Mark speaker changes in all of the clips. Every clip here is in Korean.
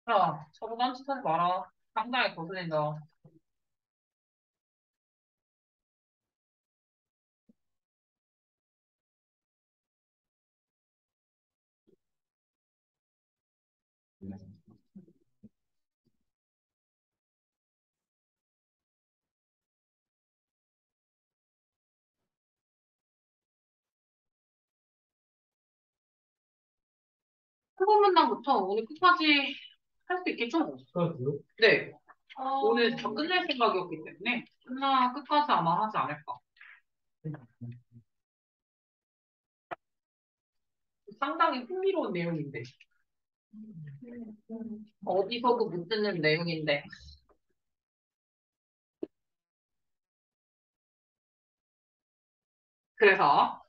Speaker 1: 야, 저보고 딴짓 하지 마라. 상당히 거슬린다. 첫 문단부터 오늘 끝까지 할 수 있겠죠?
Speaker 2: 그래요?
Speaker 1: 네. 오늘 다 끝낼 생각이었기 때문에 끝까지 아마 하지 않을까. 상당히 흥미로운 내용인데. 어디서도 못 듣는 내용인데. 그래서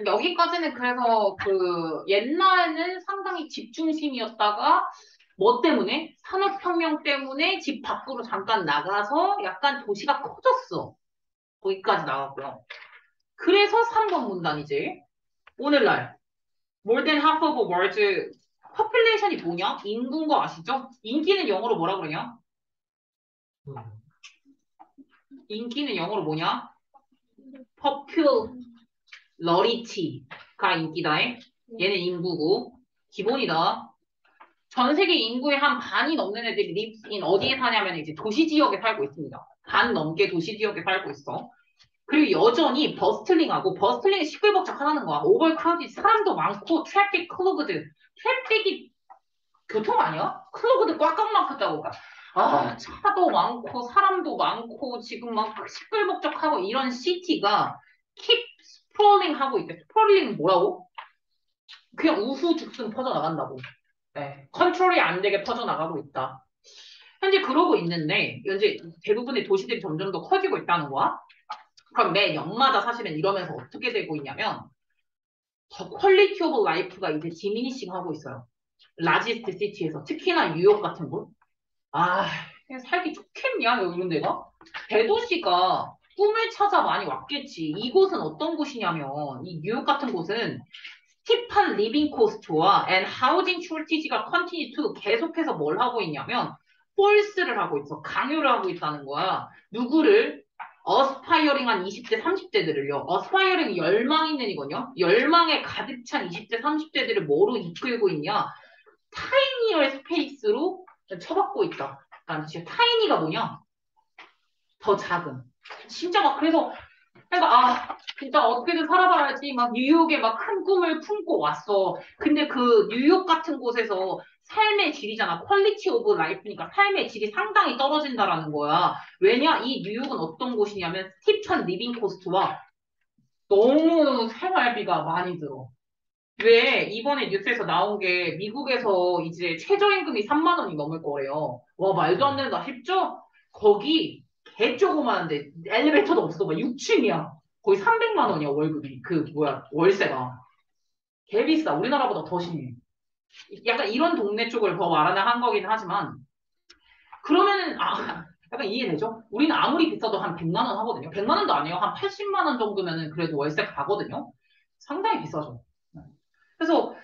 Speaker 1: 여기까지는 그래서 그 옛날에는 상당히 집중심이었다가 뭐 때문에? 산업혁명 때문에 집 밖으로 잠깐 나가서 약간 도시가 커졌어. 거기까지 나왔고요. 그래서 3번 문단이지. 오늘날 more than half of the world's population이 뭐냐? 인구인 거 아시죠? 인기는 영어로 뭐라 그러냐? 인기는 영어로 뭐냐? popularity가 인기다. 얘는 인구고 기본이다. 전 세계 인구의 한 반이 넘는 애들이 lives in 어디에 사냐면 이제 도시 지역에 살고 있습니다. 반 넘게 도시 지역에 살고 있어. 그리고 여전히 버스틀링하고 버스틀링이 시끌벅적하다는 거야. 오버크라우드 사람도 많고 트래픽 클로그드 트래픽이 교통 아니야? 클로그드 꽉꽉 막혔다고. 아 차도 많고 사람도 많고 지금 막 시끌벅적하고 이런 시티가 keep sprawling 하고 있대. 스프롤링 뭐라고? 그냥 우후죽순 퍼져나간다고. 네. 컨트롤이 안 되게 퍼져나가고 있다. 현재 그러고 있는데 현재 대부분의 도시들이 점점 더 커지고 있다는 거야. 그럼 매 년마다 사실은 이러면서 어떻게 되고 있냐면 더 퀄리티 오브 라이프가 이제 디미니싱 하고 있어요. 라지스트 시티에서 특히나 뉴욕 같은 곳. 아, 그냥 살기 좋겠냐 이런 데가? 대도시가 꿈을 찾아 많이 왔겠지. 이곳은 어떤 곳이냐면 이 뉴욕 같은 곳은 스티판 리빙 코스트와 and housing shortage가 continue to 계속해서 뭘 하고 있냐면 force를 하고 있어. 강요를 하고 있다는 거야. 누구를? 어스파이어링한 20대, 30대들을요. 어스파이어링 열망 있는 이거요. 열망에 가득 찬 20대, 30대들을 뭐로 이끌고 있냐? 타이니얼 스페이스로 쳐받고 있다. 그러니까 진짜 타이니가 뭐냐? 더 작은. 진짜 막 그래서 진짜 어떻게든 살아봐야지. 막 뉴욕에 막 큰 꿈을 품고 왔어. 근데 그 뉴욕 같은 곳에서 삶의 질이잖아. 퀄리티 오브 라이프니까 삶의 질이 상당히 떨어진다라는 거야. 왜냐? 이 뉴욕은 어떤 곳이냐면 스티픈 리빙 코스트와 너무 생활비가 많이 들어. 왜 이번에 뉴스에서 나온 게 미국에서 이제 최저임금이 3만 원이 넘을 거래요. 와, 말도 안 된다 싶죠? 거기 개 조그만한데 엘리베이터도 없어. 막 6층이야. 거의 300만 원이야, 월급이. 그 뭐야, 월세가. 개 비싸. 우리나라보다 더 심해. 약간 이런 동네 쪽을 더 말하는 한 거긴 하지만 그러면은 약간 이해되죠? 우리는 아무리 비싸도 한 100만 원 하거든요. 100만 원도 아니에요. 한 80만 원 정도면은 그래도 월세가 가거든요. 상당히 비싸죠. 그래서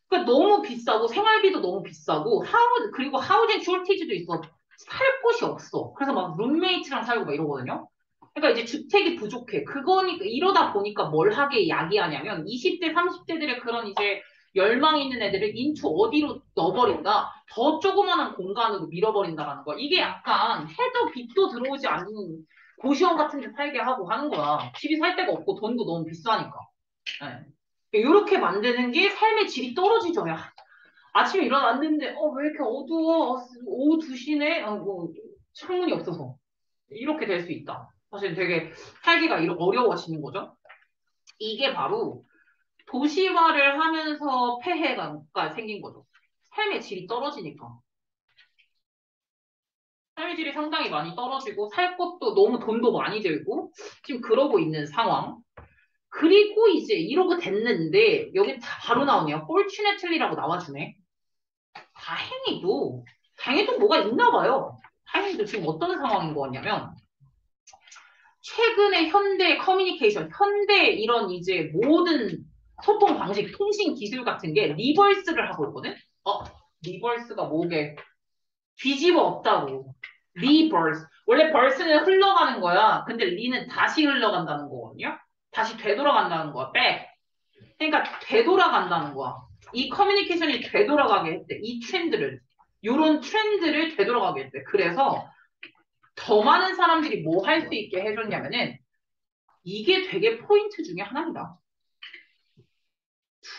Speaker 1: 그러니까 너무 비싸고 생활비도 너무 비싸고 그리고 하우징 쇼티지도 있어. 살 곳이 없어. 그래서 막 룸메이트랑 살고 막 이러거든요. 그러니까 이제 주택이 부족해. 그거니까 이러다 보니까 뭘 하게 야기하냐면 20대, 30대들의 그런 이제 열망 있는 애들을 인투 어디로 넣어버린다. 더 조그만한 공간으로 밀어버린다라는 거야. 이게 약간 해도 빛도 들어오지 않는 고시원 같은 데 살게 하고 하는 거야. 집이 살 데가 없고 돈도 너무 비싸니까. 네. 이렇게 만드는 게 삶의 질이 떨어지죠. 야. 아침에 일어났는데, 왜 이렇게 어두워? 오후 2시네? 뭐, 창문이 없어서. 이렇게 될 수 있다. 사실 되게 살기가 어려워지는 거죠. 이게 바로 도시화를 하면서 폐해가 생긴 거죠. 삶의 질이 떨어지니까. 삶의 질이 상당히 많이 떨어지고, 살 것도 너무 돈도 많이 들고, 지금 그러고 있는 상황. 그리고 이제 이러고 됐는데, 여기 바로 나오네요. fortunately라고 나와주네. 다행히도 뭐가 있나 봐요. 다행히도 지금 어떤 상황인 거 같냐면, 최근에 현대 커뮤니케이션, 현대 이런 이제 모든 소통 방식, 통신 기술 같은 게 리버스를 하고 있거든? 리버스가 뭐게? 뒤집어 엎다고. reverse. 원래 verse는 흘러가는 거야. 근데 re는 다시 흘러간다는 거거든요. 다시 되돌아간다는 거야. back. 그러니까 되돌아간다는 거야. 이 커뮤니케이션이 되돌아가게 했대. 이 트렌드를. 요런 트렌드를 되돌아가게 했대. 그래서 더 많은 사람들이 뭐 할 수 있게 해줬냐면은 이게 되게 포인트 중에 하나입니다.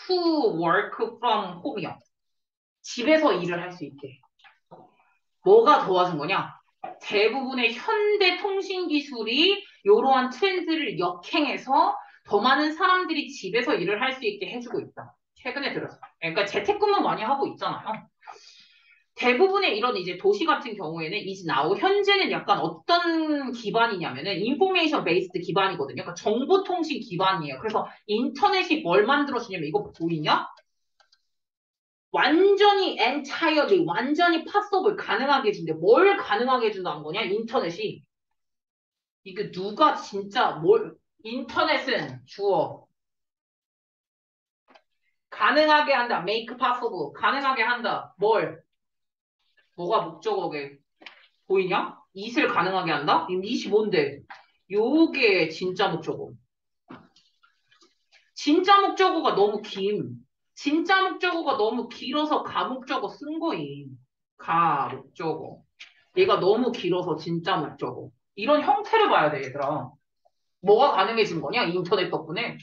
Speaker 1: To work from home이요. 집에서 일을 할 수 있게. 뭐가 도와준 거냐? 대부분의 현대 통신 기술이 이러한 트렌드를 역행해서 더 많은 사람들이 집에서 일을 할 수 있게 해주고 있다. 최근에 들어서. 그러니까 재택근무 많이 하고 있잖아요. 대부분의 이런 이제 도시 같은 경우에는 이제 나오 현재는 약간 어떤 기반이냐면은 인포메이션 베이스드 기반이거든요. 그러니까 정보통신 기반이에요. 그래서 인터넷이 뭘 만들어주냐면 이거 보이냐? 완전히 entirely 완전히 팟섭을 가능하게 해준대. 뭘 가능하게 해준다는 거냐? 인터넷이. 이게 누가 진짜 뭘 인터넷은 주어 가능하게 한다. make possible 가능하게 한다. 뭘 뭐가 목적어게 보이냐? it을 가능하게 한다? it이 뭔데? 요게 진짜 목적어. 진짜 목적어가 너무 김. 진짜 목적어가 너무 길어서 가목적어 쓴 거임. 가목적어. 얘가 너무 길어서 진짜 목적어. 이런 형태를 봐야 돼, 얘들아. 뭐가 가능해진 거냐? 인터넷 덕분에.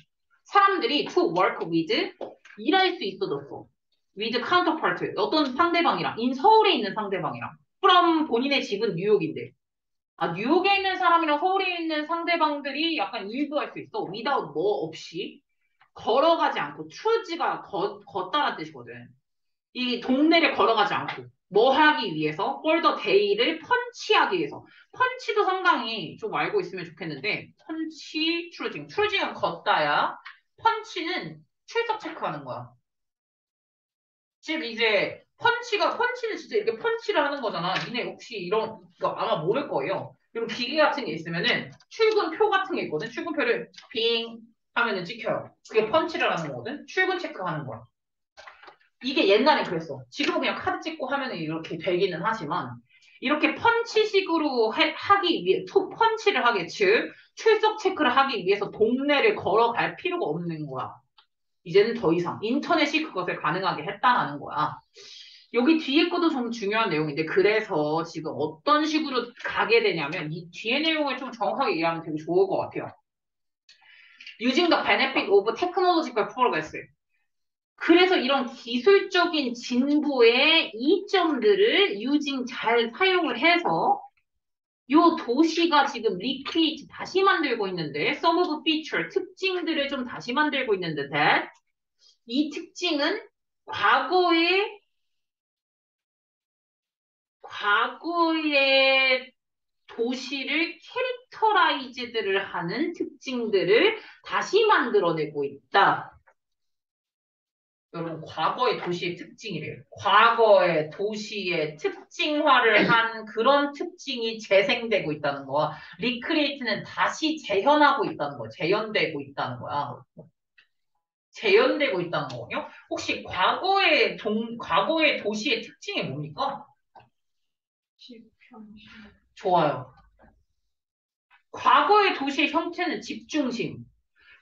Speaker 1: 사람들이 to work with 일할 수 있어졌어. with counterpart. 어떤 상대방이랑. in 서울에 있는 상대방이랑. from 본인의 집은 뉴욕인데. 아, 뉴욕에 있는 사람이랑 서울에 있는 상대방들이 약간 일도 할 수 있어. without 뭐 없이. 걸어가지 않고. true가 걷다란 뜻이거든. 이 동네를 걸어가지 않고 뭐 하기 위해서 폴더 데이를 펀치하기 위해서 펀치도 상당히 좀 알고 있으면 좋겠는데 펀치 트루징은 걷다야 펀치는 출석 체크하는 거야. 즉 이제 펀치는 진짜 이렇게 펀치를 하는 거잖아. 니네 혹시 이런 거 아마 모를 거예요. 이런 기계 같은 게 있으면은 출근표 같은 게 있거든. 출근표를 빙 하면은 찍혀요. 그게 펀치를 하는 거거든. 출근 체크하는 거야. 이게 옛날엔 그랬어. 지금은 그냥 카드 찍고 하면 이렇게 되기는 하지만 이렇게 펀치식으로 하기 위해 펀치를 하게 즉 출석 체크를 하기 위해서 동네를 걸어갈 필요가 없는 거야. 이제는 더 이상 인터넷이 그것을 가능하게 했다라는 거야. 여기 뒤에 것도 좀 중요한 내용인데 그래서 지금 어떤 식으로 가게 되냐면 이 뒤에 내용을 좀 정확하게 이해하면 되게 좋을 것 같아요. Using the benefit of technological progress. 그래서 이런 기술적인 진보의 이점들을 유징 잘 사용을 해서 요 도시가 지금 리크리에이트 다시 만들고 있는데 some of feature 특징들을 좀 다시 만들고 있는데 that 이 특징은 과거의 도시를 캐릭터라이즈들을 하는 특징들을 다시 만들어내고 있다. 여러분, 과거의 도시의 특징이래요. 과거의 도시의 특징화를 한 그런 특징이 재생되고 있다는 거야. 리크리에이트는 다시 재현하고 있다는 거야. 재현되고 있다는 거야. 재현되고 있다는 거거든요. 혹시 과거의 도시의 특징이 뭡니까? 좋아요. 과거의 도시의 형태는 집중심.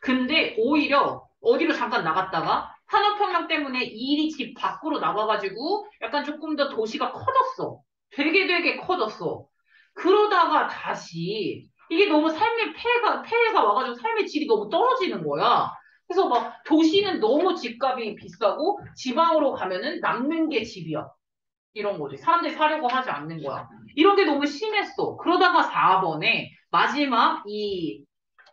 Speaker 1: 근데 오히려 어디로 잠깐 나갔다가 산업혁명 때문에 일이 집 밖으로 나가가지고 약간 조금 더 도시가 커졌어. 되게 커졌어. 그러다가 다시 이게 너무 삶의 폐해가 와가지고 삶의 질이 너무 떨어지는 거야. 그래서 막 도시는 너무 집값이 비싸고 지방으로 가면은 남는 게 집이야. 이런 거지. 사람들이 사려고 하지 않는 거야. 이런 게 너무 심했어. 그러다가 4번에 마지막 이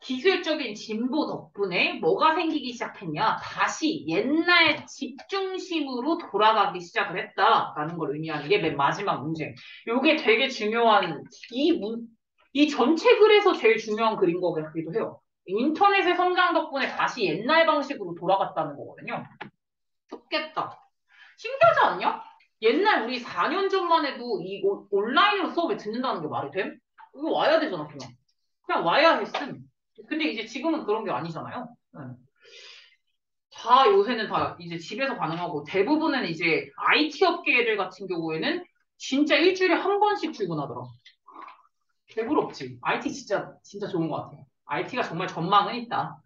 Speaker 1: 기술적인 진보 덕분에 뭐가 생기기 시작했냐? 다시 옛날 집중심으로 돌아가기 시작을 했다라는 걸 의미하는 게 맨 마지막 문제. 이게 되게 중요한 이 전체 글에서 제일 중요한 글인 거 같기도 해요. 인터넷의 성장 덕분에 다시 옛날 방식으로 돌아갔다는 거거든요. 좋겠다. 신기하지 않냐? 옛날 우리 4년 전만 해도 이 온라인으로 수업을 듣는다는 게 말이 돼? 이거 와야 되잖아, 그냥. 그냥 와야 했음. 근데 이제 지금은 그런 게 아니잖아요. 네. 다 요새는 다 이제 집에서 가능하고 대부분은 이제 IT 업계들 같은 경우에는 진짜 일주일에 한 번씩 출근하더라. 개부럽지. IT 진짜 좋은 것 같아. IT가 정말 전망은 있다.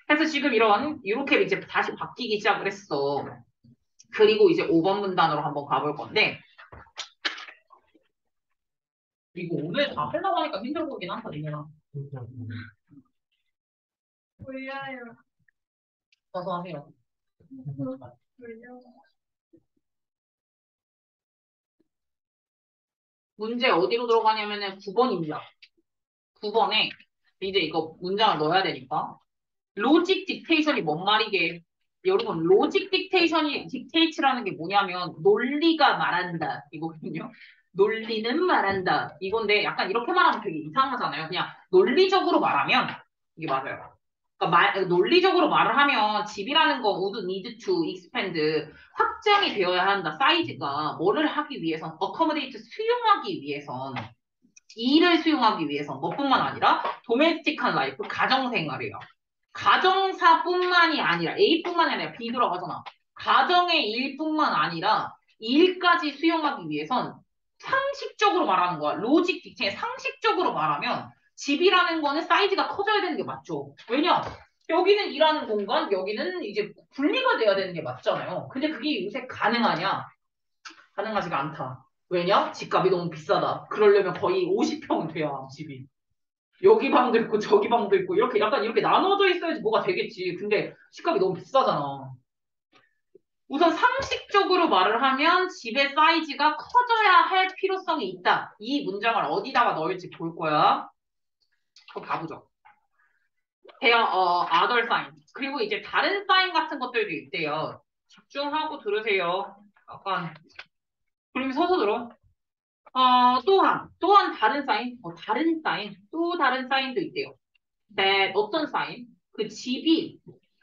Speaker 1: 그래서 지금 이렇게 이제 다시 바뀌기 시작을 했어. 그리고 이제 5번 문단으로 한번 가볼 건데, 이거 오늘 다 하려고 하니까 힘들어 보이긴 한다, 니네가.
Speaker 2: 몰라요.
Speaker 1: 어서 하세요.
Speaker 2: 몰라요.
Speaker 1: 문제 어디로 들어가냐면은 9번입니다. 9번에 이제 이거 문장을 넣어야 되니까. 로직 딕테이션이 뭔 말이게? 여러분, 로직 딕테이트라는 게 뭐냐면, 논리가 말한다. 이거거든요. 논리는 말한다. 이건데, 약간 이렇게 말하면 되게 이상하잖아요. 그냥 논리적으로 말하면, 이게 맞아요. 그러니까 논리적으로 말을 하면, 집이라는 거 would need to expand, 확장이 되어야 한다. 사이즈가 뭐를 하기 위해선, accommodate 수용하기 위해선, 일을 수용하기 위해선, 뭐뿐만 아니라, 도메스틱한 라이프, 가정생활이에요. 가정사뿐만이 아니라 A뿐만이 아니라 B 들어가잖아. 가정의 일뿐만 아니라 일까지 수용하기 위해선 상식적으로 말하는 거야. 로직 딕테이 상식적으로 말하면 집이라는 거는 사이즈가 커져야 되는 게 맞죠. 왜냐? 여기는 일하는 공간, 여기는 이제 분리가 돼야 되는 게 맞잖아요. 근데 그게 요새 가능하냐? 가능하지가 않다. 왜냐? 집값이 너무 비싸다. 그러려면 거의 50평은 돼야 집이. 여기 방도 있고 저기 방도 있고 이렇게 약간 이렇게 나눠져 있어야지 뭐가 되겠지. 근데 집값이 너무 비싸잖아. 우선 상식적으로 말을 하면 집의 사이즈가 커져야 할 필요성이 있다. 이 문장을 어디다가 넣을지 볼 거야. 그럼 가보죠. other sign. 그리고 이제 다른 사인 같은 것들도 있대요. 집중하고 들으세요. 약간 그럼 서서 들어. 또한 다른 사인, 또 다른 사인도 있대요. 어떤 사인? 그 집이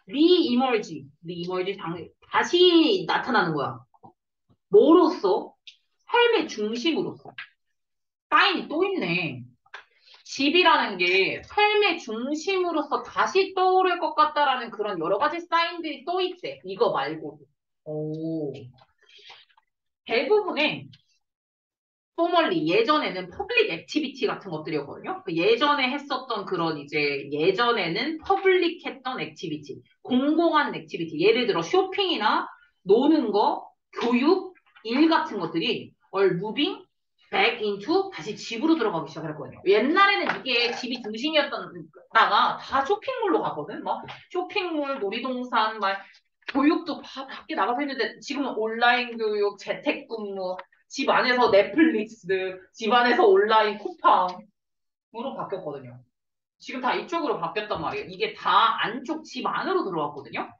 Speaker 1: 리이머지 다시 나타나는 거야. 뭐로써? 삶의 중심으로서. 사인이 또 있네. 집이라는 게 삶의 중심으로서 다시 떠오를 것 같다라는 그런 여러 가지 사인들이 또 있대. 이거 말고도. 오. 대부분의 포멀리 예전에는 퍼블릭 액티비티 같은 것들이었거든요. 그 예전에 했었던 그런 이제 예전에는 퍼블릭했던 액티비티, 공공한 액티비티. 예를 들어 쇼핑이나 노는 거, 교육, 일 같은 것들이 all moving back into 다시 집으로 들어가기 시작했거든요. 옛날에는 이게 집이 중심이었다가 다 쇼핑몰로 가거든. 막 쇼핑몰, 놀이동산, 막 교육도 다 밖에 나가서 했는데 지금은 온라인 교육, 재택근무, 집 안에서 넷플릭스, 집 안에서 온라인 쿠팡으로 바뀌었거든요. 지금 다 이쪽으로 바뀌었단 말이에요. 이게 다 안쪽 집 안으로 들어왔거든요.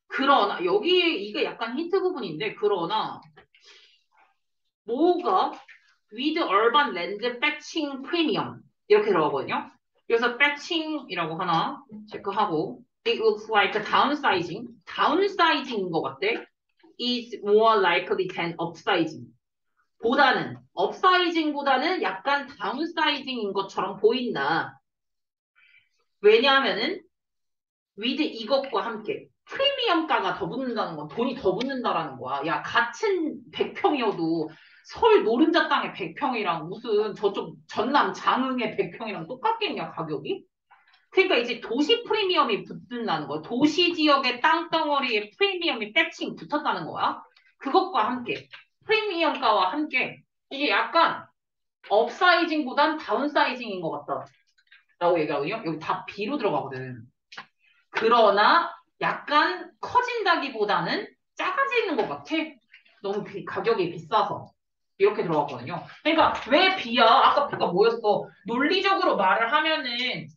Speaker 1: 그러나 여기 이게 약간 힌트 부분인데 그러나 뭐가 with urban land fetching premium 이렇게 들어가거든요. 그래서 fetching이라고 하나 체크하고 it looks like downsizing, downsizing인 것 같대. is more likely than upsizing. 업사이징보다는 약간 다운사이징인 것처럼 보인다. 왜냐하면은, 위드 이것과 함께 프리미엄가가 더 붙는다는 건 돈이 더 붙는다라는 거야. 야, 같은 100평이어도 서울 노른자 땅의 100평이랑 무슨 저쪽 전남 장흥의 100평이랑 똑같겠냐, 가격이? 그러니까 이제 도시 프리미엄이 붙는다는 거야. 도시 지역의 땅덩어리에 프리미엄이 패칭 붙었다는 거야. 그것과 함께, 프리미엄가와 함께 이게 약간 업사이징보단 다운사이징인 것 같다. 라고 얘기하거든요. 여기 다 B로 들어가거든. 그러나 약간 커진다기보다는 작아지는 것 같아. 너무 가격이 비싸서. 이렇게 들어갔거든요. 그러니까 왜 B야? 아까 B가 뭐였어? 논리적으로 말을 하면은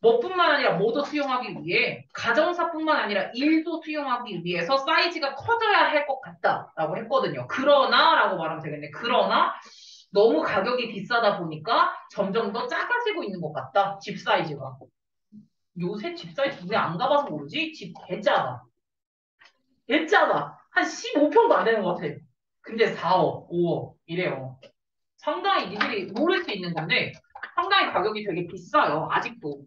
Speaker 1: 뭐뿐만 아니라 뭐도 수용하기 위해 가정사뿐만 아니라 일도 수용하기 위해서 사이즈가 커져야 할 것 같다라고 했거든요. 그러나라고 말하면 되겠네. 그러나 너무 가격이 비싸다 보니까 점점 더 작아지고 있는 것 같다. 집 사이즈가. 요새 집 사이즈 왜 안 가봐서 모르지? 집 개짜다. 개짜다. 한 15평도 안 되는 것 같아. 근데 4억, 5억 이래요. 상당히 니들이 모를 수 있는 건데 상당히 가격이 되게 비싸요. 아직도.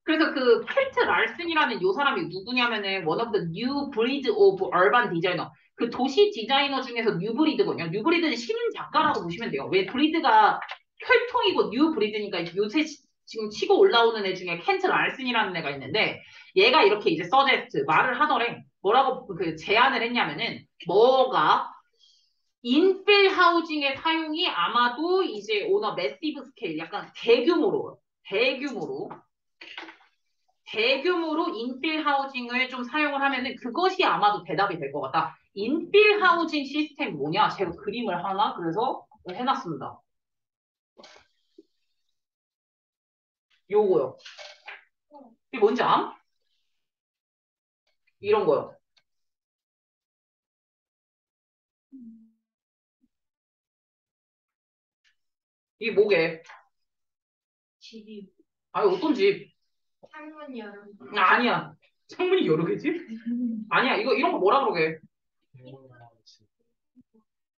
Speaker 1: 그래서 그 켈트 랄슨이라는 요 사람이 누구냐면은 one of the new breed of urban designer. 그 도시 디자이너 중에서 뉴브리드거든요. 뉴브리드는 신인 작가라고 보시면 돼요. 왜 브리드가 혈통이고 뉴브리드니까 요새 지금 치고 올라오는 애 중에 켄트 랄슨이라는 애가 있는데 얘가 이렇게 이제 서제스트 말을 하더래. 뭐라고 그 제안을 했냐면은 뭐가 인필 하우징의 사용이 아마도 이제 오너 매시브 스케일 약간 대규모로 인필 하우징을 좀 사용을 하면은 그것이 아마도 대답이 될 것 같다. 인필 하우징 시스템이 뭐냐? 제가 그림을 하나 그래서 해놨습니다. 요거요. 이게 뭔지 암? 이런 거요. 이게 뭐게?
Speaker 2: 집이
Speaker 1: 아니 어떤 집?
Speaker 2: 창문이 여러 개.
Speaker 1: 아니야. 창문이 여러 개지? 아니야. 이거 이런 거 뭐라 그러게?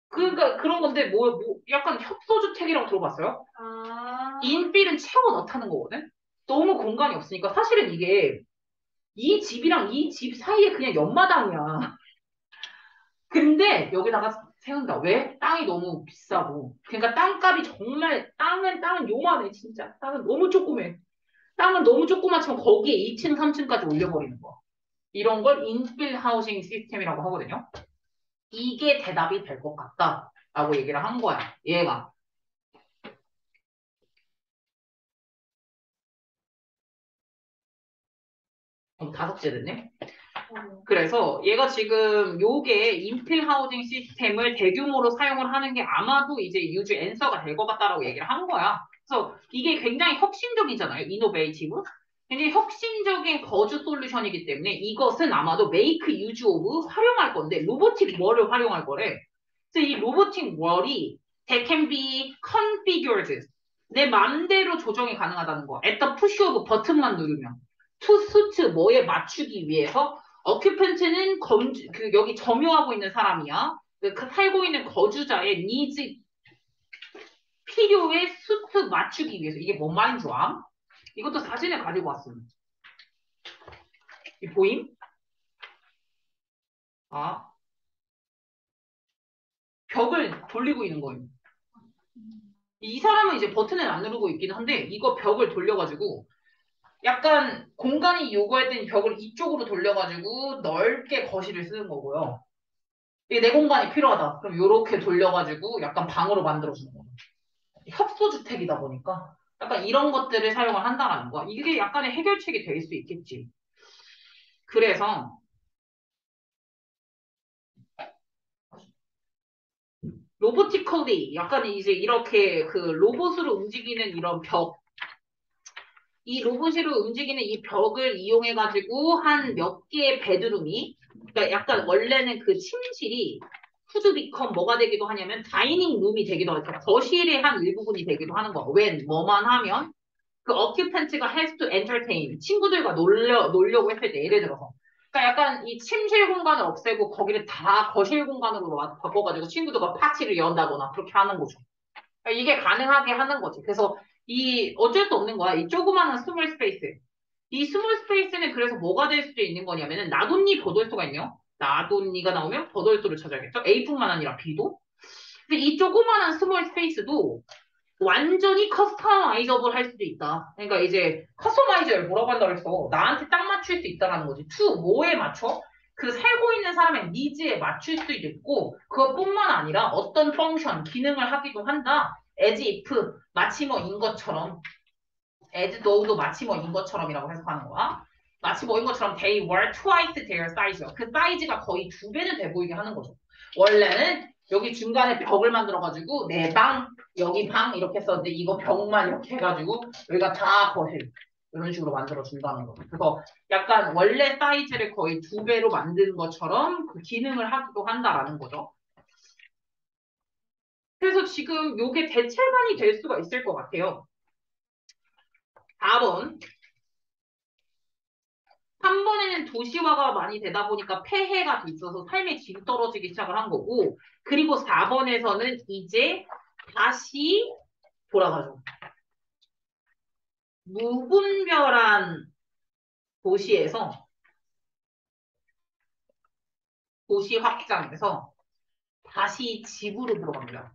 Speaker 1: 그러니까 그런 건데 뭐 약간 협소주택이라고 들어봤어요?
Speaker 2: 아,
Speaker 1: 인필은 채워 넣다는 거거든? 너무 공간이 없으니까 사실은 이게 이 집이랑 이 집 사이에 그냥 옆마당이야. 근데 여기다가 세운다. 왜? 땅이 너무 비싸고. 그러니까 땅값이 정말 땅은 요만해 진짜. 땅은 너무 조그매. 땅은 너무 조그맣지만 거기에 2층, 3층까지 올려버리는 거야. 이런 걸 인필 하우싱 시스템이라고 하거든요. 이게 대답이 될 것 같다라고 얘기를 한 거야. 얘가. 다섯째 됐네. 그래서 얘가 지금 요게 인필 하우징 시스템을 대규모로 사용을 하는 게 아마도 이제 유주 앤서가 될 것 같다라고 얘기를 한 거야. 그래서 이게 굉장히 혁신적이잖아요. 이노베이티브. 굉장히 혁신적인 거주 솔루션이기 때문에 이것은 아마도 메이크 유즈 오브 활용할 건데 로보틱 월을 활용할 거래. 그래서 이 로보틱 월이 they can be configured. 내 맘대로 조정이 가능하다는 거. at the push of 버튼만 누르면. to suit 뭐에 맞추기 위해서 어큐펜트는 그 여기 점유하고 있는 사람이야. 그 살고 있는 거주자의 니즈 필요에 수트 맞추기 위해서 이게 뭔 말인 줄 암? 이것도 사진을 가지고 왔습니다. 이 보임? 아, 벽을 돌리고 있는 거예요. 이 사람은 이제 버튼을 안 누르고 있긴 한데 이거 벽을 돌려가지고 약간 공간이 요구할 땐 벽을 이쪽으로 돌려가지고 넓게 거실을 쓰는 거고요. 이게 내 공간이 필요하다. 그럼 요렇게 돌려가지고 약간 방으로 만들어주는 거예요. 협소주택이다 보니까 약간 이런 것들을 사용을 한다라는 거야. 이게 약간의 해결책이 될 수 있겠지. 그래서 로보티컬리 약간 이제 이렇게 그 로봇으로 움직이는 이런 벽, 이 로봇으로 움직이는 이 벽을 이용해가지고 한 몇 개의 베드룸이, 그러니까 약간 원래는 그 침실이 후드 비컴 뭐가 되기도 하냐면 다이닝 룸이 되기도 하죠. 거실의 한 일부분이 되기도 하는 거. 왜? 뭐만 하면 그 어큐펜트가 has to entertain 친구들과 놀려고 했을 때 예를 들어서 그러니까 약간 이 침실 공간을 없애고 거기를 다 거실 공간으로 바꿔가지고 친구들과 파티를 연다거나 그렇게 하는 거죠. 그러니까 이게 가능하게 하는 거지. 그래서 이 어쩔 수 없는 거야. 이 조그마한 스몰 스페이스. 이 스몰 스페이스는 그래서 뭐가 될 수도 있는 거냐면은 나돈니 버돌토가 있네요. 나돈니가 나오면 버돌토를 찾아야겠죠. A뿐만 아니라 B도. 근데 이 조그마한 스몰 스페이스도 완전히 커스터마이저블 할 수도 있다. 그러니까 이제 커스터마이저를 뭐라고 한다고 했어? 나한테 딱 맞출 수 있다라는 거지. to 뭐에 맞춰? 그 살고 있는 사람의 니즈에 맞출 수도 있고 그것뿐만 아니라 어떤 펑션, 기능을 하기도 한다. as if 마치 뭐인 것처럼 as though도 마치 뭐인 것처럼이라고 해석하는 거야. 마치 뭐인 것처럼 they were twice their size. 그 사이즈가 거의 두 배는 돼 보이게 하는 거죠. 원래는 여기 중간에 벽을 만들어가지고 내 방, 여기 방 이렇게 썼는데 이거 벽만 이렇게 해가지고 여기가 다 거실 이런 식으로 만들어 준다는 거죠. 그래서 약간 원래 사이즈를 거의 두 배로 만드는 것처럼 그 기능을 하기도 한다라는 거죠. 그래서 지금 요게 대체관이 될 수가 있을 것 같아요. 4번. 3번에는 도시화가 많이 되다 보니까 폐해가 있어서 삶의 질이 떨어지기 시작을 한 거고, 그리고 4번에서는 이제 다시 돌아가죠. 무분별한 도시에서 도시 확장에서 다시 집으로 들어갑니다.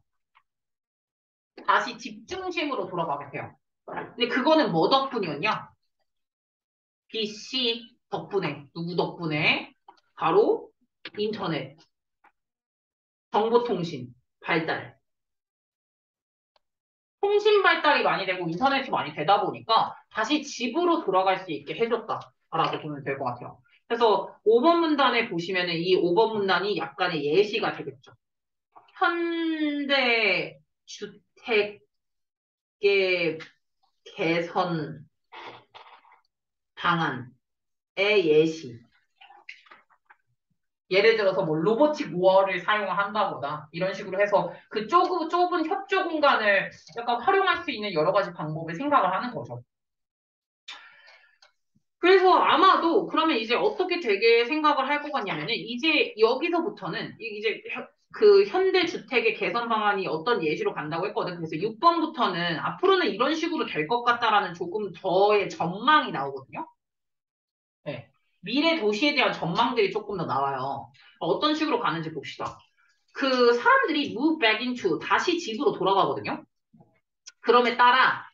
Speaker 1: 다시 집 중심으로 돌아가게 돼요. 근데 그거는 뭐 덕분이었냐? BC 덕분에, 누구 덕분에? 바로 인터넷, 정보통신 발달. 통신 발달이 많이 되고 인터넷이 많이 되다 보니까 다시 집으로 돌아갈 수 있게 해줬다라고 보면 될 것 같아요. 그래서 5번 문단에 보시면은 이 5번 문단이 약간의 예시가 되겠죠. 현대 주택의 개선 방안의 예시. 예를 들어서 뭐 로보틱 모어를 사용한다거나 이런 식으로 해서 그 좁은 협조 공간을 약간 활용할 수 있는 여러 가지 방법을 생각을 하는 거죠. 그래서 아마도 그러면 이제 어떻게 되게 생각을 할 것 같냐면은 이제 여기서부터는 이제 그 현대 주택의 개선 방안이 어떤 예시로 간다고 했거든. 그래서 6번부터는 앞으로는 이런 식으로 될 것 같다라는 조금 더의 전망이 나오거든요. 네. 미래 도시에 대한 전망들이 조금 더 나와요. 어떤 식으로 가는지 봅시다. 그 사람들이 move back into 다시 집으로 돌아가거든요. 그럼에 따라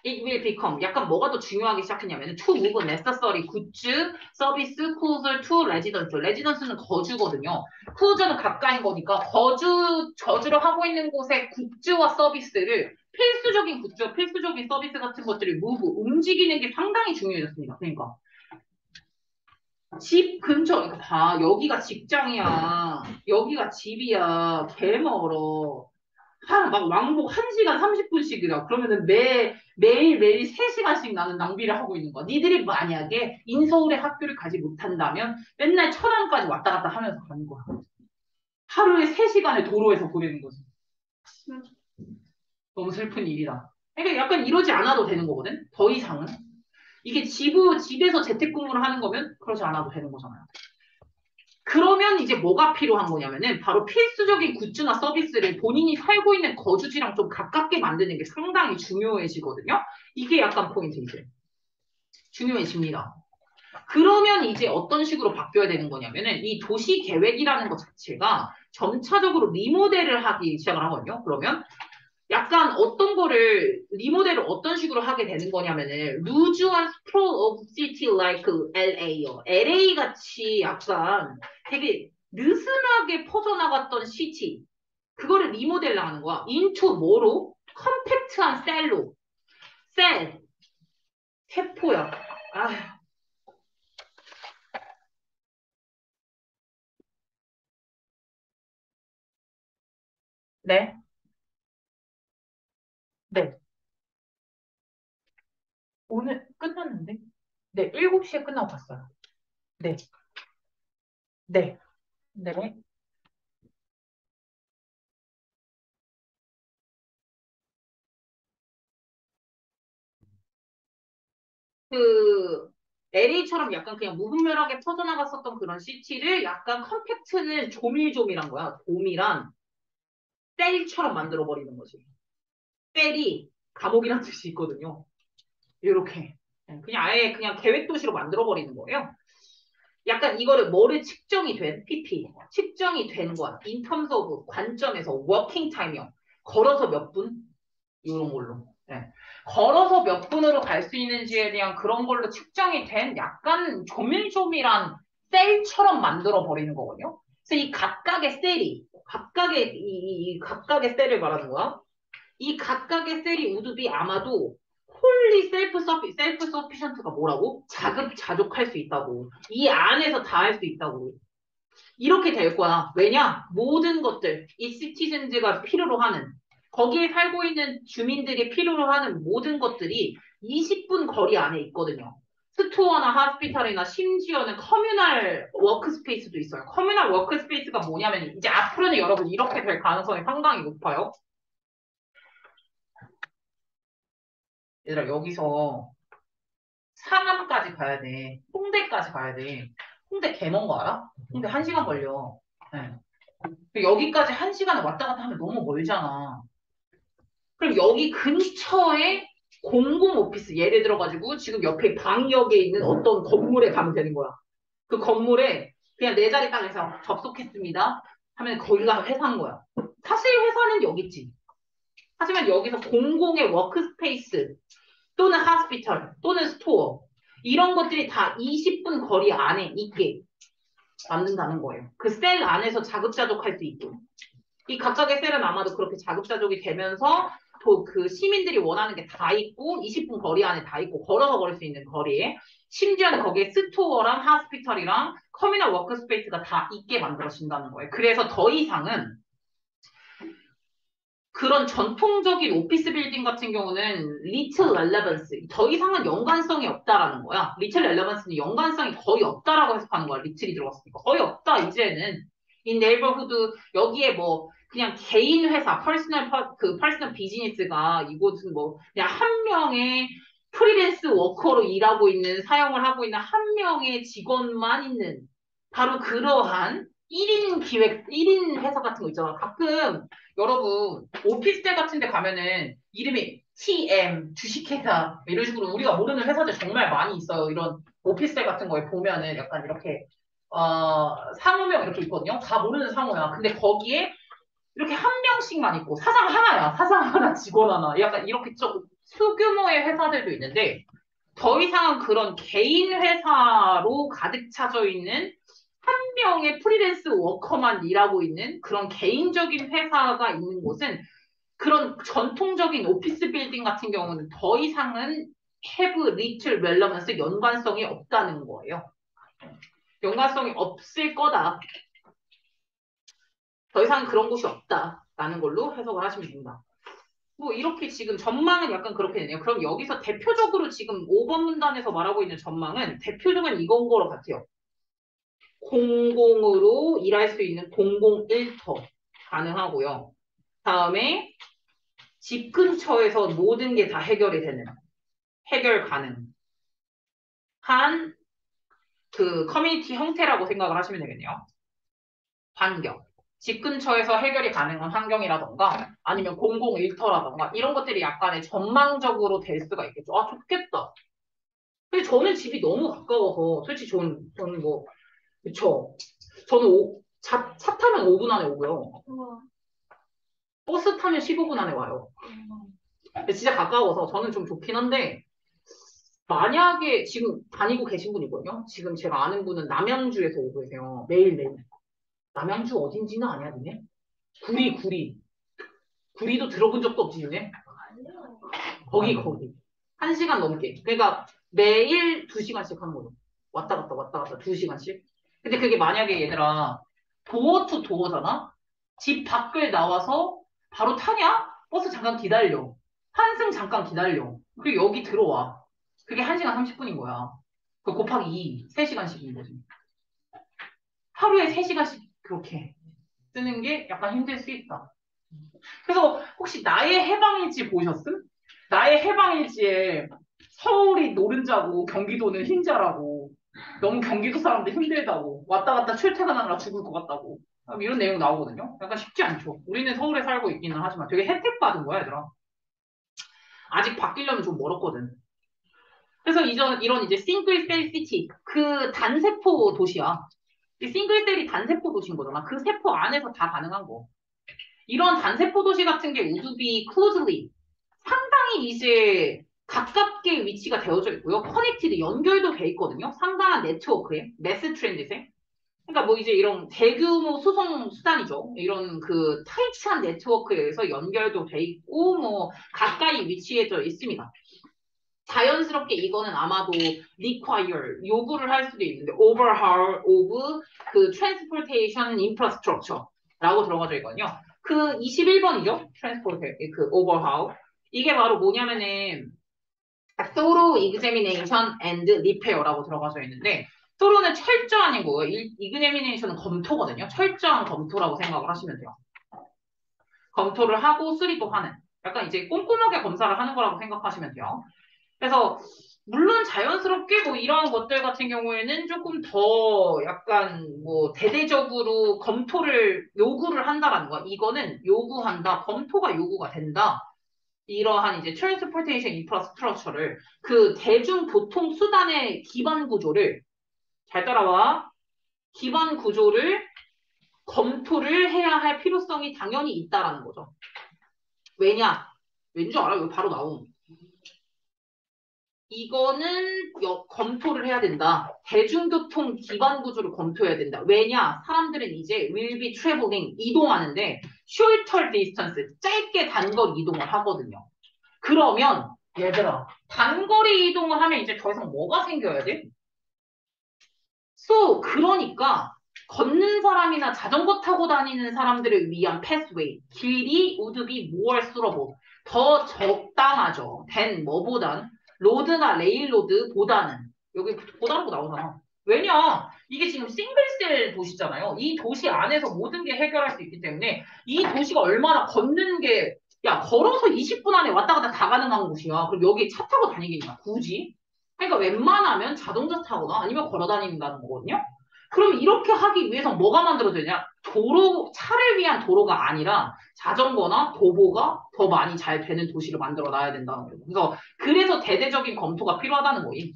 Speaker 1: it will become 약간 뭐가 더 중요하기 시작했냐면 to move necessary goods, service closer to residence. residence는 거주거든요. closer는 가까인 거니까 거주를 하고 있는 곳의 굿즈와 서비스를 필수적인 굿즈와 필수적인 서비스 같은 것들을 move, 움직이는 게 상당히 중요해졌습니다. 그러니까 집 근처, 이거 봐. 여기가 직장이야. 여기가 집이야. 개 멀어. 막 왕복 1시간 30분씩이라. 그러면은 매일 3시간씩 나는 낭비를 하고 있는 거야. 니들이 만약에 인서울에 학교를 가지 못한다면 맨날 천안까지 왔다 갔다 하면서 가는 거야. 하루에 3시간을 도로에서 보내는 거지. 너무 슬픈 일이다. 그러니까 약간 이러지 않아도 되는 거거든? 더 이상은. 이게 집에서 재택근무를 하는 거면 그러지 않아도 되는 거잖아요. 그러면 이제 뭐가 필요한 거냐면은 바로 필수적인 굿즈나 서비스를 본인이 살고 있는 거주지랑 좀 가깝게 만드는 게 상당히 중요해지거든요. 이게 약간 포인트 이제 중요해집니다. 그러면 이제 어떤 식으로 바뀌어야 되는 거냐면은 이 도시 계획이라는 것 자체가 점차적으로 리모델을 하기 시작을 하거든요. 그러면 약간 어떤 거를 리모델을 어떤 식으로 하게 되는 거냐면은 루즈한 스프롤 오브 시티 like LA요. LA 같이 약간 되게 느슨하게 퍼져나갔던 시티. 그거를 리모델을 하는 거야. into 뭐로? 컴팩트한 셀로. 셀. 세포야. 아, 네. 네. 오늘 끝났는데? 네. 7시에 끝나고 갔어요. 네. 네. 네. 그 LA처럼 약간 그냥 무분별하게 퍼져나갔었던 그런 시티를 약간 컴팩트는 조밀조밀한 거야. 조밀한 셀처럼 만들어버리는 거지. 셀이 감옥이라는 뜻이 있거든요. 이렇게. 그냥 아예 그냥 계획도시로 만들어버리는 거예요. 약간 이거를 뭐를 측정이 된 PP, 측정이 된 거야. in terms of 관점에서 워킹 타임이요. 걸어서 몇 분? 이런 걸로. 네. 걸어서 몇 분으로 갈 수 있는지에 대한 그런 걸로 측정이 된 약간 조밀조밀한 셀처럼 만들어 버리는 거거든요. 그래서 이 각각의 셀이 이 각각의 셀을 말하는 거야. 이 각각의 셀이 우드비 아마도 홀리 셀프 서피션트가 뭐라고? 자급자족할 수 있다고. 이 안에서 다 할 수 있다고. 이렇게 될 거야. 왜냐? 모든 것들, 이 시티즌즈가 필요로 하는, 거기에 살고 있는 주민들이 필요로 하는 모든 것들이 20분 거리 안에 있거든요. 스토어나 하스피탈이나 심지어는 커뮤널 워크스페이스도 있어요. 커뮤널 워크스페이스가 뭐냐면 이제 앞으로는 여러분 이렇게 될 가능성이 상당히 높아요. 얘들아 여기서 상암까지 가야 돼. 홍대까지 가야 돼. 홍대 개먼 거 알아? 홍대 1시간 걸려. 네. 여기까지 1시간을 왔다 갔다 하면 너무 멀잖아. 그럼 여기 근처에 공공 오피스 예를 들어가지고 지금 옆에 방역에 있는 어떤 건물에 가면 되는 거야. 그 건물에 그냥 내 자리 땅에서 접속했습니다. 하면 거기가 회사인 거야. 사실 회사는 여기 있지. 하지만 여기서 공공의 워크스페이스 또는 하스피털 또는 스토어 이런 것들이 다 20분 거리 안에 있게 만든다는 거예요. 그 셀 안에서 자급자족할 수 있고 이 각각의 셀은 아마도 그렇게 자급자족이 되면서 또 그 시민들이 원하는 게 다 있고 20분 거리 안에 다 있고 걸어서 걸을 수 있는 거리에 심지어는 거기에 스토어랑 하스피털이랑 커뮤널 워크스페이스가 다 있게 만들어진다는 거예요. 그래서 더 이상은 그런 전통적인 오피스 빌딩 같은 경우는 little relevance, 더 이상은 연관성이 없다라는 거야. little relevance는 연관성이 거의 없다라고 해석하는 거야. little이 들어갔으니까. 거의 없다, 이제는. 이 네이버후드, 여기에 뭐, 그냥 개인 회사, 퍼스널 비즈니스가 이곳은 뭐, 그냥 한 명의 프리랜스 워커로 일하고 있는, 사용을 하고 있는 한 명의 직원만 있는, 바로 그러한 1인 회사 같은 거 있잖아. 가끔, 여러분, 오피스텔 같은 데 가면은 이름이 TM, 주식회사, 이런 식으로 우리가 모르는 회사들 정말 많이 있어요. 이런 오피스텔 같은 거에 보면은 약간 이렇게, 상호명 이렇게 있거든요. 다 모르는 상호야. 근데 거기에 이렇게 한 명씩만 있고, 사장 하나야. 사장 하나, 직원 하나. 약간 이렇게 좀 소규모의 회사들도 있는데, 더 이상은 그런 개인 회사로 가득 차져 있는 한 명의 프리랜스 워커만 일하고 있는 그런 개인적인 회사가 있는 곳은 그런 전통적인 오피스 빌딩 같은 경우는 더 이상은 have little relevance 연관성이 없다는 거예요. 연관성이 없을 거다. 더 이상 그런 곳이 없다라는 걸로 해석을 하시면 됩니다. 뭐 이렇게 지금 전망은 약간 그렇게 되네요. 그럼 여기서 대표적으로 지금 5번 문단에서 말하고 있는 전망은 대표적인 이건 거로 같아요. 공공으로 일할 수 있는 공공 일터 가능하고요. 다음에 집 근처에서 모든 게 다 해결이 되는 해결 가능한 그 커뮤니티 형태라고 생각을 하시면 되겠네요. 환경. 집 근처에서 해결이 가능한 환경이라던가 아니면 공공 일터라던가 이런 것들이 약간의 전망적으로 될 수가 있겠죠. 아, 좋겠다. 근데 저는 집이 너무 가까워서 솔직히 저는 뭐 그쵸. 저는 차 타면 5분 안에 오고요.
Speaker 2: 우와.
Speaker 1: 버스 타면 15분 안에 와요. 근데 진짜 가까워서 저는 좀 좋긴 한데 만약에 지금 다니고 계신 분이거든요. 지금 제가 아는 분은 남양주에서 오고 계세요. 매일매일. 남양주 어딘지는 아냐, 니네? 구리. 구리도 들어본 적도 없지, 니네? 거기. 1시간 넘게. 그러니까 매일 2시간씩 하는 거죠. 왔다 갔다 2시간씩. 근데 그게 만약에 얘들아, 도어 투 도어잖아? 집 밖을 나와서 바로 타냐? 버스 잠깐 기다려. 환승 잠깐 기다려. 그리고 여기 들어와. 그게 1시간 30분인 거야. 그 곱하기 2, 3시간씩인 거지. 하루에 3시간씩 그렇게 쓰는 게 약간 힘들 수 있다. 그래서 혹시 나의 해방일지 보셨음? 나의 해방일지에 서울이 노른자고 경기도는 흰자라고 너무 경기도 사람들 힘들다고 왔다 갔다 출퇴근하느라 죽을 것 같다고 이런 내용 나오거든요. 약간 쉽지 않죠. 우리는 서울에 살고 있기는 하지만 되게 혜택 받은 거야, 얘들아. 아직 바뀌려면 좀 멀었거든. 그래서 이런 이제 싱글셀 시티, 그 단세포 도시야. 이 싱글셀이 단세포 도시인 거잖아. 그 세포 안에서 다 가능한 거. 이런 단세포 도시 같은 게 우드비 클로즈리 상당히 이제 가깝게 위치가 되어져 있고요. 커넥티드 연결도 돼 있거든요. 상당한 네트워크에 매스 트랜짓에. 그러니까 뭐 이제 이런 대규모 수송 수단이죠. 이런 그 타이트한 네트워크에 의해서 연결도 돼 있고 뭐 가까이 위치해져 있습니다. 자연스럽게 이거는 아마도 require 요구를 할 수도 있는데 overhaul of 그 transportation infrastructure라고 들어가져 있거든요. 그 21번이죠. 그 overhaul. 이게 바로 뭐냐면은 thorough examination and repair라고 들어가져 있는데 thorough는 철저한인 거예요. examination은 검토거든요. 철저한 검토라고 생각을 하시면 돼요. 검토를 하고 수리도 하는. 약간 이제 꼼꼼하게 검사를 하는 거라고 생각하시면 돼요. 그래서 물론 자연스럽게 뭐 이러한 것들 같은 경우에는 조금 더 약간 뭐 대대적으로 검토를 요구를 한다라는 거야. 이거는 요구한다. 검토가 요구가 된다. 이러한 이제 트랜스포테이션 인프라스트럭처를 그 대중교통 수단의 기반 구조를 잘 따라와. 기반 구조를 검토를 해야 할 필요성이 당연히 있다라는 거죠. 왜냐? 왠지 알아? 이거 바로 나옴. 이거는 검토를 해야 된다. 대중교통 기반 구조를 검토해야 된다. 왜냐? 사람들은 이제 will be traveling, 이동하는데 shorter distance, 짧게 단거리 이동을 하거든요. 그러면 얘들아, 단거리 이동을 하면 이제 더 이상 뭐가 생겨야 돼? 그러니까 걷는 사람이나 자전거 타고 다니는 사람들을 위한 pathway, 길이 would be more suitable, 더 적당하죠. than 뭐보단 로드나 레일로드보다는 여기 보다라고 나오잖아. 왜냐? 이게 지금 싱글셀 도시잖아요. 이 도시 안에서 모든 게 해결할 수 있기 때문에 이 도시가 얼마나 걷는 게 야, 걸어서 20분 안에 왔다 갔다 다 가능한 곳이야. 그럼 여기 차 타고 다니겠냐? 굳이? 그러니까 웬만하면 자동차 타거나 아니면 걸어 다닌다는 거거든요. 그럼 이렇게 하기 위해서 뭐가 만들어지냐? 차를 위한 도로가 아니라 자전거나 도보가 더 많이 잘 되는 도시를 만들어 놔야 된다는 거예요. 그래서 대대적인 검토가 필요하다는 거예요.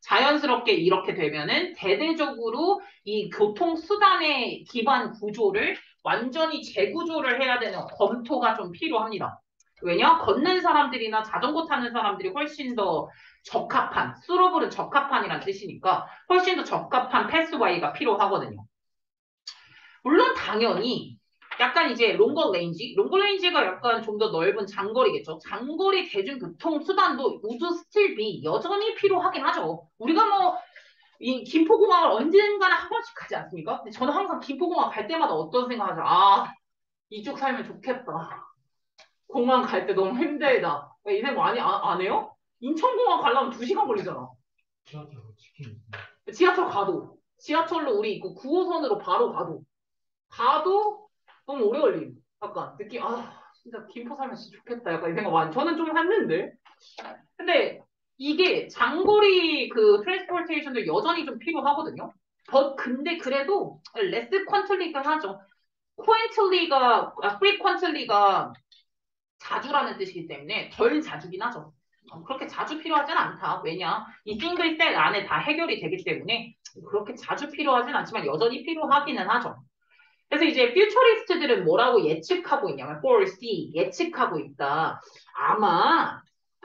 Speaker 1: 자연스럽게 이렇게 되면은 대대적으로 이 교통수단의 기반 구조를 완전히 재구조를 해야 되는 검토가 좀 필요합니다. 왜냐? 걷는 사람들이나 자전거 타는 사람들이 훨씬 더 적합한, 수로블은 적합한이란 뜻이니까 훨씬 더 적합한 패스와이가 필요하거든요. 물론 당연히 약간 이제 롱거 레인지가 약간 좀 더 넓은 장거리겠죠. 장거리 대중교통 수단도 우드 스틸비 여전히 필요하긴 하죠. 우리가 뭐 이 김포공항을 언젠가는 한 번씩 가지 않습니까? 근데 저는 항상 김포공항 갈 때마다 어떤 생각을 하죠? 아, 이쪽 살면 좋겠다. 공항 갈 때 너무 힘들다. 이 생각 많이 안 해요? 인천공항 가려면 2시간 걸리잖아. 지하철 가도. 지하철로 우리 있고 9호선으로 바로 가도 너무 오래 걸림. 약간 느낌, 진짜 김포 살면 진짜 좋겠다. 약간 이 생각 많이. 저는 좀 했는데. 근데 이게 장거리 그 트랜스포테이션도 여전히 좀 필요하거든요. 근데 그래도 레스 퀀틀리가 하죠. 프리퀀틀리가 자주라는 뜻이기 때문에 덜 자주긴 하죠. 그렇게 자주 필요하진 않다. 왜냐? 이 싱글 셀 안에 다 해결이 되기 때문에 그렇게 자주 필요하진 않지만 여전히 필요하기는 하죠. 그래서 이제 퓨처리스트들은 뭐라고 예측하고 있냐면 foresee, 예측하고 있다. 아마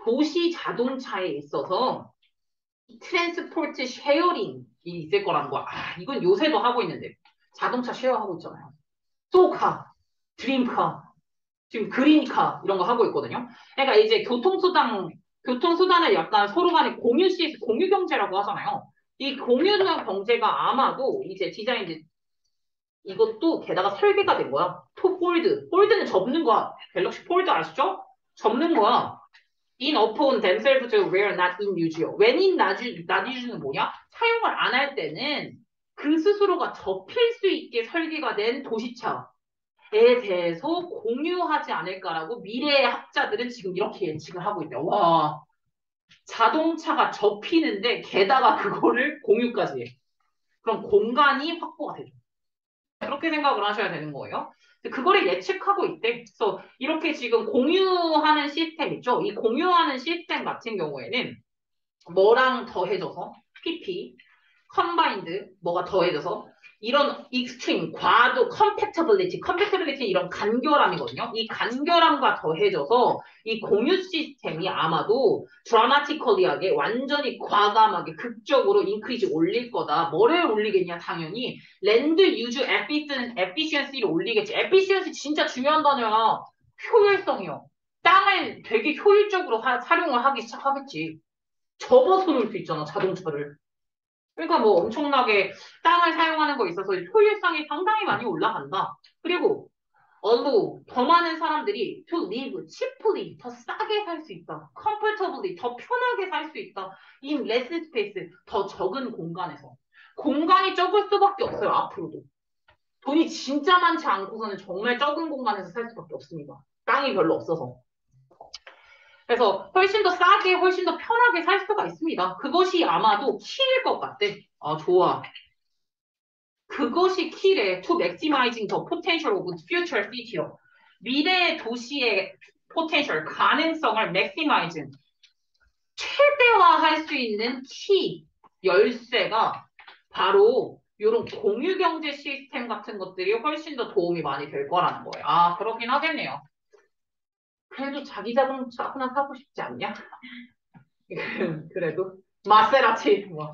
Speaker 1: 도시 자동차에 있어서 트랜스포트 쉐어링이 있을 거라는 거야. 이건 요새도 하고 있는데 자동차 쉐어하고 있잖아요. 소카, 드림카, 지금 그린카 이런 거 하고 있거든요. 그러니까 이제 교통수단을 약간 서로 간에 공유 경제라고 하잖아요. 이 공유 경제가 아마도 이제 디자인 이것도 게다가 설계가 된 거야. 폴드는 접는 거야. 갤럭시 폴드 아시죠? 접는 거야. In upon themselves where not in use요. when in not use는 뭐냐? 사용을 안 할 때는 그 스스로가 접힐 수 있게 설계가 된 도시차에 대해서 공유하지 않을까라고 미래의 학자들은 지금 이렇게 예측을 하고 있대요. 와, 자동차가 접히는데 게다가 그거를 공유까지 해. 그럼 공간이 확보가 되죠. 그렇게 생각을 하셔야 되는 거예요. 그거를 예측하고 있대. 그래서 이렇게 지금 공유하는 시스템 있죠? 이 공유하는 시스템 같은 경우에는 뭐랑 더해져서 PP, 컴바인드, 뭐가 더해져서 이런 익스트림, 과도, 컴팩터빌리티 이런 간결함이거든요. 이 간결함과 더해져서 이 공유 시스템이 아마도 드라마티컬리하게 완전히 과감하게 극적으로 인크리즈 올릴 거다. 뭐를 올리겠냐 당연히 랜드 유즈 에피시언시를 올리겠지. 에피시언시 진짜 중요한 단어야. 효율성이요. 땅을 되게 효율적으로 활용을 하기 시작하겠지. 접어서 놓을 수 있잖아, 자동차를. 그러니까 뭐 엄청나게 땅을 사용하는 거에 있어서 효율성이 상당히 많이 올라간다. 그리고 더 많은 사람들이 to live cheaply, 더 싸게 살 수 있다. comfortably, 더 편하게 살 수 있다. in less space, 더 적은 공간에서. 공간이 적을 수밖에 없어요, 앞으로도. 돈이 진짜 많지 않고서는 정말 적은 공간에서 살 수밖에 없습니다. 땅이 별로 없어서. 그래서 훨씬 더 싸게, 훨씬 더 편하게 살 수가 있습니다. 그것이 아마도 키일 것 같대. 좋아. 그것이 키래. To maximizing the potential of future city요. 미래의 도시의 potential, 가능성을 maximize, 최대화할 수 있는 키, 열쇠가 바로 이런 공유 경제 시스템 같은 것들이 훨씬 더 도움이 많이 될 거라는 거예요. 아, 그렇긴 하겠네요. 그래도 자기 자동차 하나 사고 싶지 않냐? 그래도 마세라티, 뭐,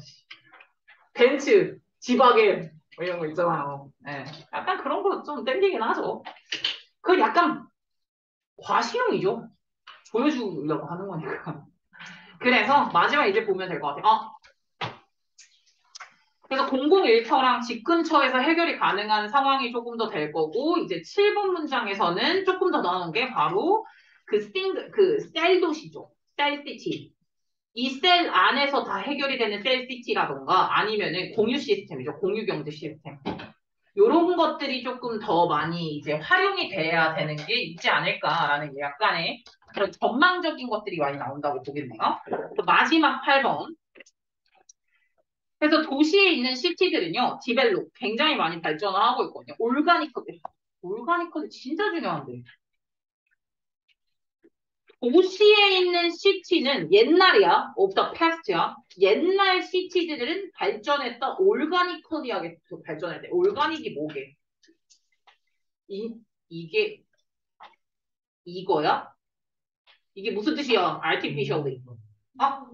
Speaker 1: 벤츠, 지바겐 뭐 이런 거 있잖아요. 예. 약간 그런 거 좀 땡기긴 하죠. 그건 약간 과시용이죠. 보여주려고 하는 거니까. 그래서 마지막 이제 보면 될 것 같아요. 그래서 공공일터랑 집 근처에서 해결이 가능한 상황이 조금 더 될 거고, 이제 7번 문장에서는 조금 더 나오는 게 바로 셀 도시죠. 셀 시티. 이 셀 안에서 다 해결이 되는 셀 시티라던가 아니면은 공유 시스템이죠. 공유 경제 시스템. 요런 것들이 조금 더 많이 이제 활용이 돼야 되는 게 있지 않을까라는 약간의 그런 전망적인 것들이 많이 나온다고 보겠네요. 마지막 8번. 그래서 도시에 있는 시티들은요, 디벨롭 굉장히 많이 발전을 하고 있거든요. 올가니커드 진짜 중요한데. 도시에 있는 시티는 옛날이야, of the past야. 옛날 시티들은 발전했다, 올가니컬리하게 발전했대. 올가닉이 뭐게? 이게 이거야? 이게 무슨 뜻이야? artificially. 아,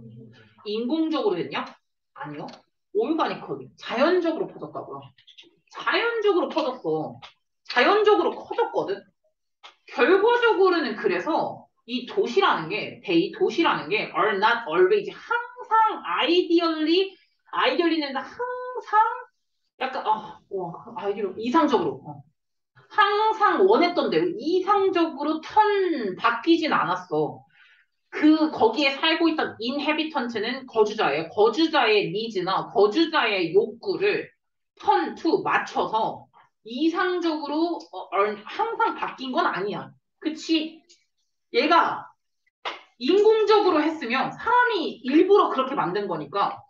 Speaker 1: 인공적으로 됐냐? 아니요. 올가니컬리. 자연적으로 퍼졌다고요. 자연적으로 퍼졌어. 자연적으로 커졌거든. 결과적으로는 그래서 이 도시라는 게 are not always 항상 아이디얼리는 항상 약간 아이디얼 이상적으로 항상 원했던 대로 이상적으로 바뀌진 않았어. 거기에 살고 있던 인헤비턴트는 거주자예요. 거주자의 니즈나 거주자의 욕구를 맞춰서 이상적으로 항상 바뀐 건 아니야. 그치? 얘가 인공적으로 했으면 사람이 일부러 그렇게 만든 거니까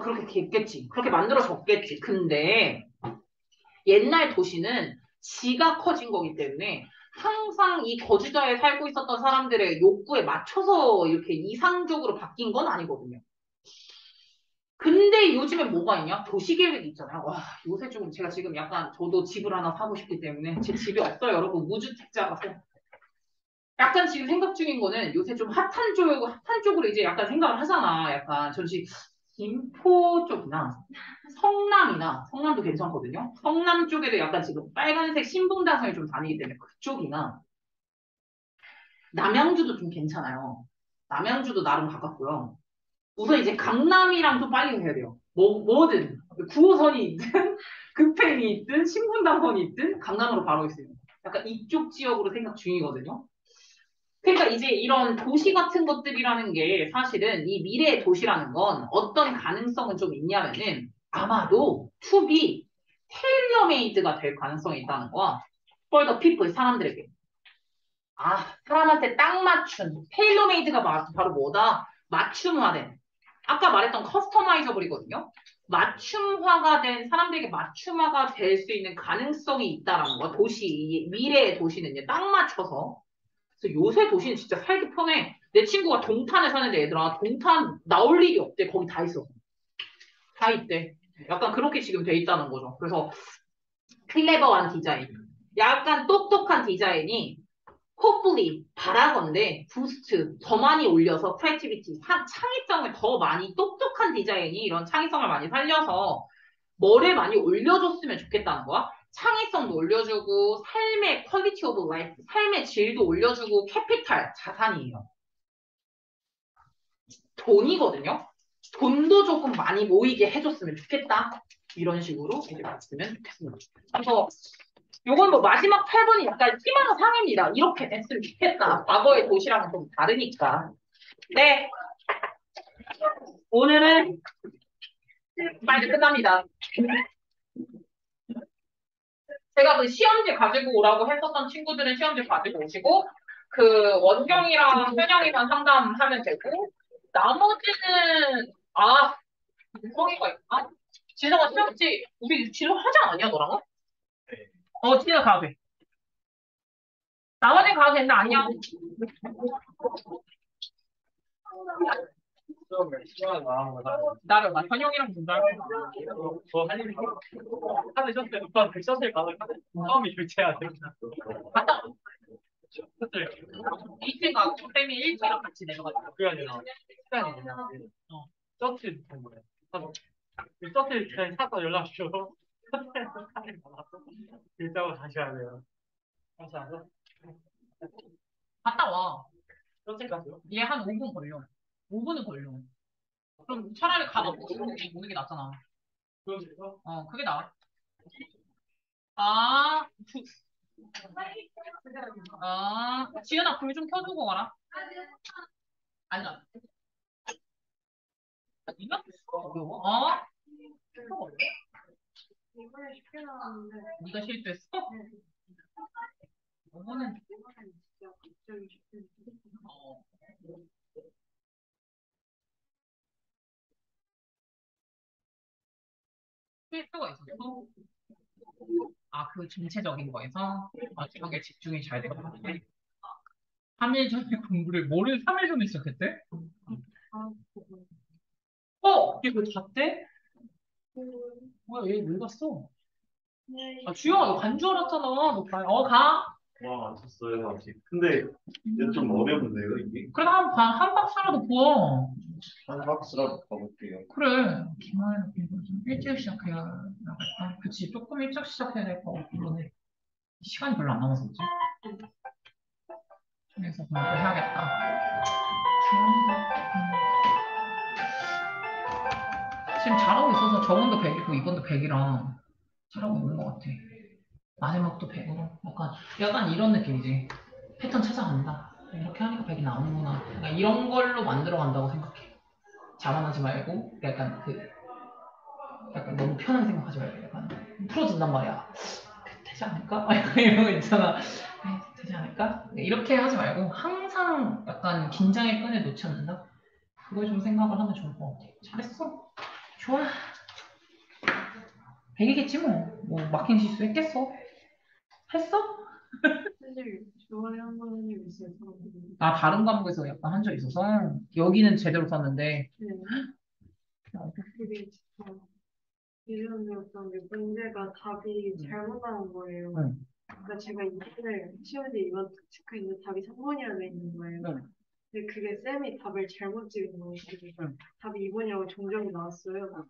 Speaker 1: 그렇게 했겠지. 그렇게 만들어졌겠지. 근데 옛날 도시는 지가 커진 거기 때문에 항상 이 거주자에 살고 있었던 사람들의 욕구에 맞춰서 이렇게 이상적으로 바뀐 건 아니거든요. 근데 요즘에 뭐가 있냐? 도시계획이 있잖아요. 와, 요새 좀 제가 지금 약간 저도 집을 하나 사고 싶기 때문에 제 집이 없어요, 여러분. 무주택자라서. 약간 지금 생각 중인 거는 요새 좀 핫한 쪽으로 이제 약간 생각을 하잖아. 약간 전시 김포 쪽이나 성남도 괜찮거든요. 성남 쪽에도 약간 지금 빨간색 신분당선이 좀 다니기 때문에 그쪽이나 남양주도 좀 괜찮아요. 남양주도 나름 가깝고요. 우선 이제 강남이랑 좀 빨리 해야 돼요. 뭐든 9호선이 있든 급행이 있든 신분당선이 있든 강남으로 바로 있어요. 약간 이쪽 지역으로 생각 중이거든요. 그러니까 이제 이런 도시 같은 것들이라는 게 사실은 이 미래의 도시라는 건 어떤 가능성은 좀 있냐면은 아마도 to be tailor-made가 될 가능성이 있다는 거야. for the people, 사람들에게. 사람한테 딱 맞춘 tailor-made가 바로 뭐다? 맞춤화된. 아까 말했던 커스터마이저블이거든요. 사람들에게 맞춤화가 될 수 있는 가능성이 있다라는 거야. 미래의 도시는 이제 딱 맞춰서. 그래서 요새 도시는 진짜 살기 편해. 내 친구가 동탄에 사는데 얘들아, 동탄 나올 일이 없대. 거기 다 있어. 다 있대. 약간 그렇게 지금 돼 있다는 거죠. 그래서 클레버한 디자인. 약간 똑똑한 디자인이 hopefully 바라건대 부스트 더 많이 올려서 크리에이티비티 창의성을 더 많이 똑똑한 디자인이 이런 창의성을 많이 살려서 뭐를 많이 올려줬으면 좋겠다는 거야. 창의성도 올려주고 삶의 퀄리티 오브 라이프, 삶의 질도 올려주고 캐피탈, 자산이에요. 돈이거든요. 돈도 조금 많이 모이게 해줬으면 좋겠다. 이런 식으로 이제 봤으면 좋겠습니다. 그래서 요건 뭐 마지막 8번이 약간 희망 상입니다. 이렇게 됐으면 좋겠다. 과거의 도시랑은 좀 다르니까. 네, 오늘은 빨리 끝납니다. 제가 그 시험지 가지고 오라고 했었던 친구들은 시험지 가지고 오시고 그 원경이랑 현영이만 상담하면 되고 나머지는 성이가 있나? 진서가 시험지 우리 진서 하지 않았냐 너랑은? 진서 가도 돼. 나머지는 가도 되는데 아니야. 기다려, 나 현영이랑 분달.
Speaker 3: 할일 카드 셔틀 오빠 그 셔틀 가서 카드 처음에 교체해야 돼.
Speaker 1: 갔다 와.
Speaker 3: 셔틀
Speaker 1: 이틀가 쌤이 일주일랑 같이 내려가지고.
Speaker 3: 그래야 되나? 시간이 되나? 셔틀 뭐야? 그 셔틀 그냥 사서 연락 줘. 셔틀 카드 받아서 일자고 다시 와야 돼요. 다시 와서
Speaker 1: 갔다 와.
Speaker 3: 셔틀 가죠.
Speaker 1: 얘 한 5분 걸려. 5분은 걸려. 그럼 차라리 가서 오는 게 낫잖아.
Speaker 3: 그래서
Speaker 1: 그게 나아. 아, 지은아, 불 좀 켜주고 가라. 앉아. 이거? 어려워?
Speaker 2: 이번에 쉽게 나왔는데
Speaker 1: 네가 실수했어? 이거는
Speaker 2: 이번엔 진짜 갑자기 쉽게
Speaker 1: 어, 실수가 있었어. 그 전체적인 거에서 마지막에 집중이 잘 되고 3일 전에 공부를 뭐를 3일 전에 시작했대? 얘 왜 잤대? 뭐야, 얘 왜 갔어? 주영아, 너 간 줄 알았잖아. 너 가.
Speaker 4: 와, 안 쳤어요, 아직. 근데 이게 좀 어려운데요, 이게?
Speaker 1: 그래, 한 박스라도 부어.
Speaker 4: 한 박스라도 가볼게요.
Speaker 1: 그래. 기말에 좀 일찍 시작해야 나갈까? 그치, 조금 일찍 시작해야 될 것 같긴 해. 시간이 별로 안 남아서 그치? 그래서 공부를 해야겠다. 지금 잘하고 있어서 저번도 100이고 이번도 100이랑 잘하고 있는 것 같아. 마지막도 100으로. 약간 이런 느낌이지. 패턴 찾아간다. 이렇게 하니까 100이 나오는구나. 약간 이런 걸로 만들어 간다고 생각해. 자만하지 말고 약간 너무 편하게 생각하지 말고 약간 풀어준단 말이야. 되지 않을까? 약간 이런 거 있잖아. 되지 않을까? 이렇게 하지 말고 항상 약간 긴장의 끈을 놓지 않는다? 그걸 좀 생각을 하면 좋을 것 같아. 잘했어. 좋아. 100이겠지 뭐. 마킹 실수 했겠어? 했어?
Speaker 2: 사실 좋아하는 거는 있어요.
Speaker 1: 다른 과목에서 약간 한 적 있어서 여기는 제대로 썼는데
Speaker 2: 네. 그게 진짜 이론이었던 게 문제가 답이 잘못 나온 거예요.
Speaker 1: 응.
Speaker 2: 그러니까 제가 이번에 시험지 이번 체크했는데 답이 3번이라고 돼 있는 거예요.
Speaker 1: 응.
Speaker 2: 근데 그게 쌤이 답을 잘못 찍은 거예요.
Speaker 1: 응.
Speaker 2: 답이 2번이라고 정정이 나왔어요.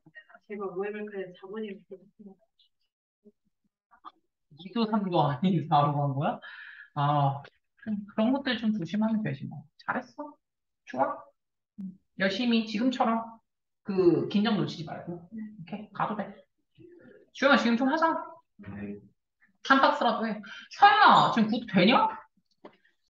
Speaker 2: 제가 모의고사에 4번이라고 썼어요.
Speaker 1: 2도 3도 아닌 4로 간 거야? 그런 것들 좀 조심하면 되지 뭐. 잘했어. 좋아. 열심히 지금처럼 긴장 놓치지 말고 이렇게 가도 돼. 주영아 지금 좀 하자.
Speaker 4: 네.
Speaker 1: 한 박스라도 해. 서연아 지금 굿 되냐?